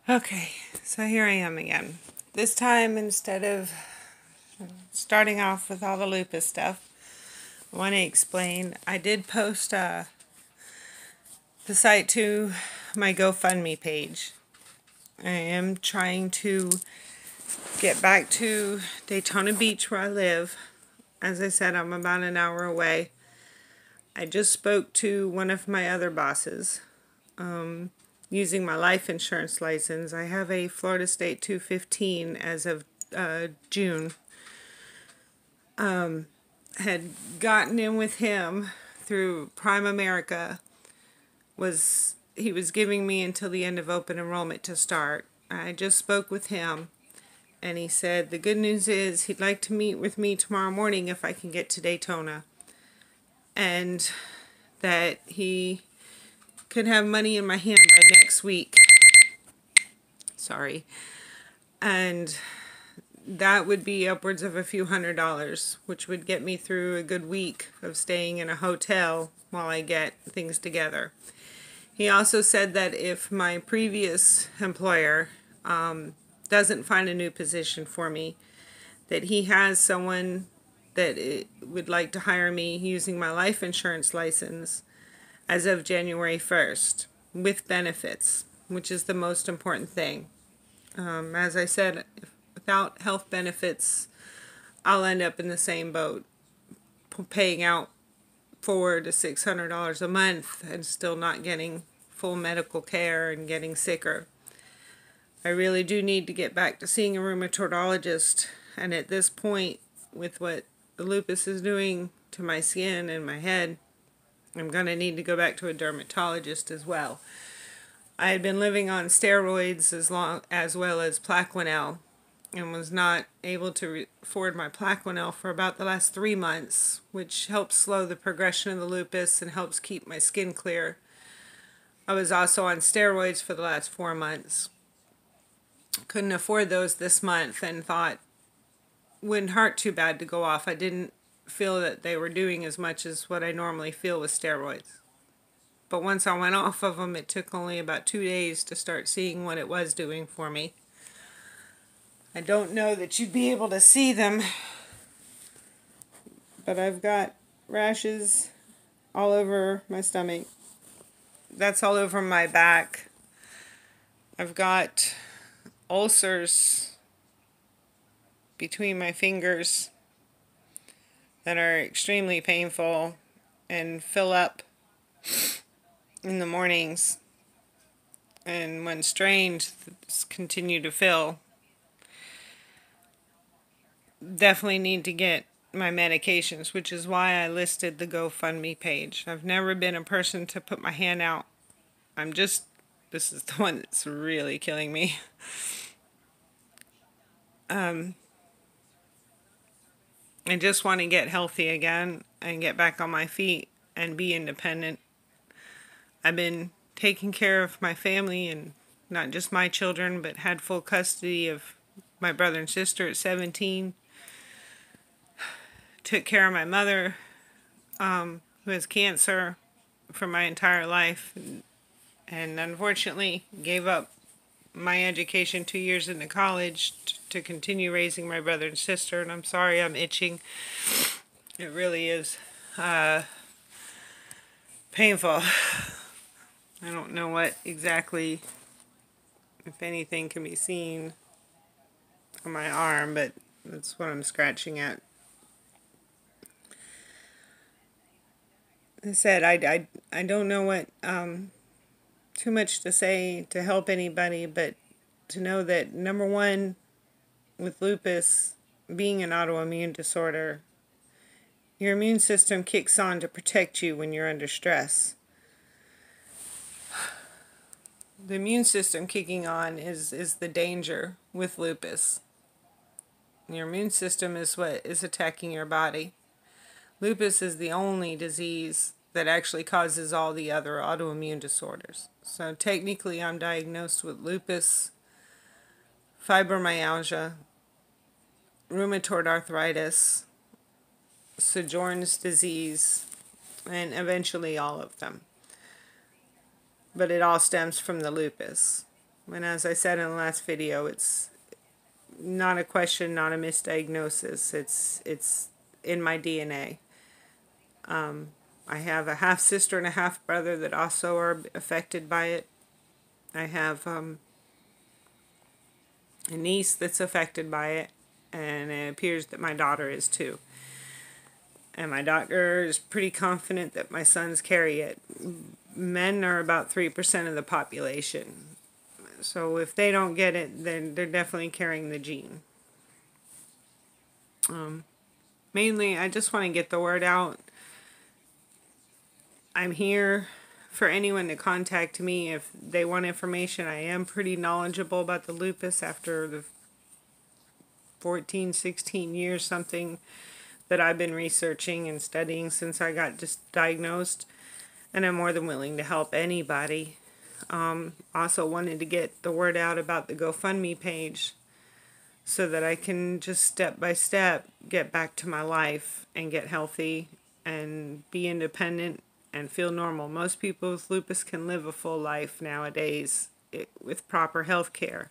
Okay, so here I am again. This time, instead of starting off with all the lupus stuff, I want to explain. I did post the site to my GoFundMe page. I am trying to get back to Daytona Beach where I live. As I said, I'm about an hour away. I just spoke to one of my other bosses. Using my life insurance license, I have a Florida State 215 as of June. Had gotten in with him through Prime America. He was giving me until the end of open enrollment to start. I just spoke with him, and he said the good news is he'd like to meet with me tomorrow morning if I can get to Daytona, and that he could have money in my hand by next week. Sorry. And that would be upwards of a few $100s, which would get me through a good week of staying in a hotel while I get things together. He also said that if my previous employer doesn't find a new position for me, that he has someone that would like to hire me using my life insurance license as of January 1st with benefits, which is the most important thing. As I said, without health benefits, I'll end up in the same boat, paying out $400 to $600 a month and still not getting full medical care and getting sicker. I really do need to get back to seeing a rheumatologist, and at this point, with what the lupus is doing to my skin and my head, I'm going to need to go back to a dermatologist as well. I had been living on steroids as well as Plaquenil, and was not able to afford my Plaquenil for about the last 3 months, which helps slow the progression of the lupus and helps keep my skin clear. I was also on steroids for the last 4 months. Couldn't afford those this month and thought wouldn't hurt too bad to go off. I didn't feel that they were doing as much as what I normally feel with steroids. But once I went off of them, it took only about 2 days to start seeing what it was doing for me. I don't know that you'd be able to see them, but I've got rashes all over my stomach. That's all over my back. I've got ulcers between my fingers that are extremely painful and fill up in the mornings, and when strained, continue to fill. Definitely need to get my medications, which is why I listed the GoFundMe page. I've never been a person to put my hand out. This is the one that's really killing me. I just want to get healthy again and get back on my feet and be independent. I've been taking care of my family, and not just my children, but had full custody of my brother and sister at 17. Took care of my mother, who has cancer, for my entire life, and unfortunately gave up my education 2 years into college to continue raising my brother and sister. And I'm sorry, I'm itching. It really is painful. I don't know what exactly, if anything, can be seen on my arm, but that's what I'm scratching at. I said I don't know what too much to say to help anybody, but to know that, number one, with lupus being an autoimmune disorder, your immune system kicks on to protect you when you're under stress. The immune system kicking on is the danger with lupus. Your immune system is what is attacking your body. Lupus is the only disease that actually causes all the other autoimmune disorders. So technically I'm diagnosed with lupus, fibromyalgia, rheumatoid arthritis, Sjögren's disease, and eventually all of them. But it all stems from the lupus. And as I said in the last video, it's not a question, not a misdiagnosis. It's in my DNA. I have a half sister and a half brother that also are affected by it. I have a niece that's affected by it, and it appears that my daughter is too. And my doctor is pretty confident that my sons carry it. Men are about 3% of the population. So if they don't get it, then they're definitely carrying the gene. Mainly, I just want to get the word out. I'm here for anyone to contact me if they want information. I am pretty knowledgeable about the lupus after the 14, 16 years something that I've been researching and studying since I got just diagnosed. And I'm more than willing to help anybody. Also wanted to get the word out about the GoFundMe page so that I can just step by step get back to my life and get healthy and be independent and feel normal. Most people with lupus can live a full life nowadays with proper health care.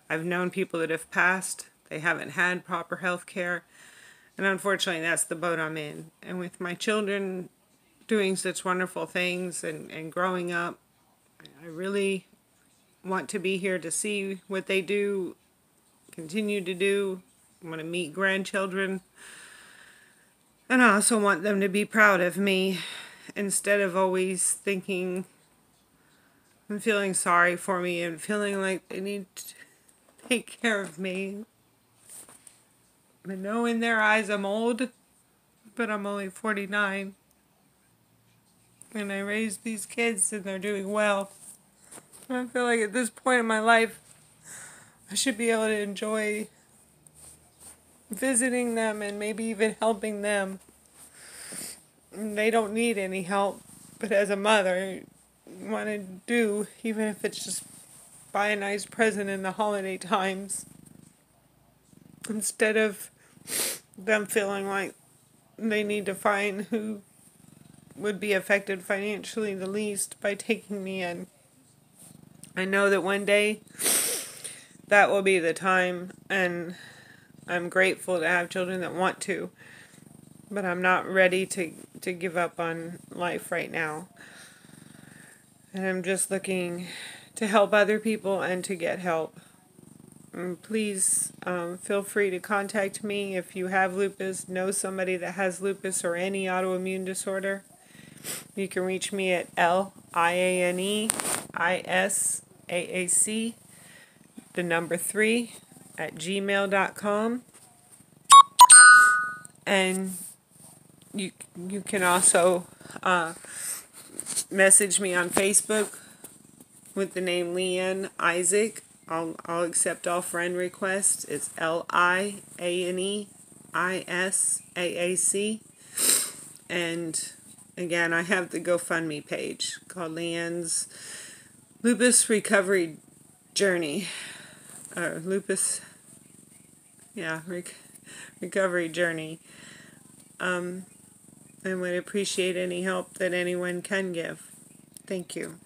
I've known people that have passed, they haven't had proper health care, and unfortunately that's the boat I'm in. And with my children doing such wonderful things and growing up, I really want to be here to see what they do, continue to do. I want to meet grandchildren. And I also want them to be proud of me instead of always thinking and feeling sorry for me and feeling like they need to take care of me. I know in their eyes I'm old, but I'm only 49. And I raised these kids and they're doing well. I feel like at this point in my life, I should be able to enjoy visiting them and maybe even helping them. They don't need any help, but as a mother, you want to do, even if it's just buy a nice present in the holiday times, instead of them feeling like they need to find who would be affected financially the least by taking me in. I know that one day that will be the time, and I'm grateful to have children that want to, but I'm not ready to give up on life right now. And I'm just looking to help other people and to get help. And please feel free to contact me if you have lupus, know somebody that has lupus or any autoimmune disorder. You can reach me at LIANEISAAC, the number 3, at gmail.com. And you can also message me on Facebook with the name Leanne Isaac. I'll accept all friend requests. It's LIANEISAAC. And again, I have the GoFundMe page called Leanne's Lupus Recovery Journey. Recovery Journey. I would appreciate any help that anyone can give. Thank you.